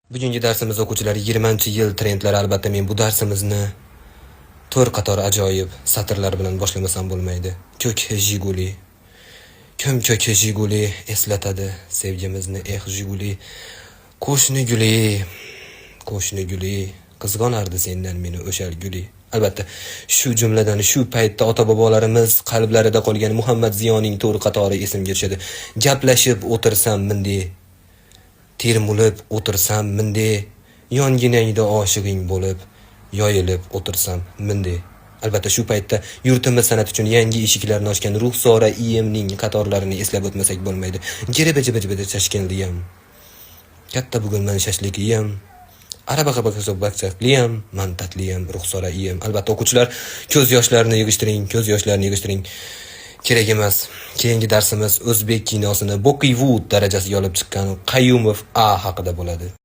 Bugungi darsimiz o'quvchilari 20-yil trendlari. Albatta men bu darsimizni to'rt qator ajoyib satrlar bilan boshlamasam bo'lmaydi. Ko'k Jiguli. Kim ko'k Jiguli eslatadi sevgimizni, Jiguli. Qo'shni guli, qo'shni guli, qizg'onardi sendan meni o'shal guli. Albatta, shu jumladan shu paytda ota-bobolarimiz qalblarida qolgan Muhammad Ziyoning to'rt qatori esimga tushadi. Gaplashib o'tirsam mindi, termulib o'tirsam mindi, yonginangda oshig'ing bo'lib, yoyilib o'tirsam mindi. Albatta shu paytda yurtimiz san'at uchun yangi eshiklarni ochgan Ruxsora iyemning qatorlarini eslab o'tmasak bo'lmaydi. Jiribi tashkilliyam. Katta bugun men shashlikliyam. Araba bakchakliyam, man tatliyam, Ruxsora iyem. Albatta o'quvchilar ko'z yoshlarini yig'ishtiring. Kerak emas. Keyingi darsimiz o'zbek kinosini Bollywood darajasiga olib chiqqan Qayumov A haqida bo'ladi.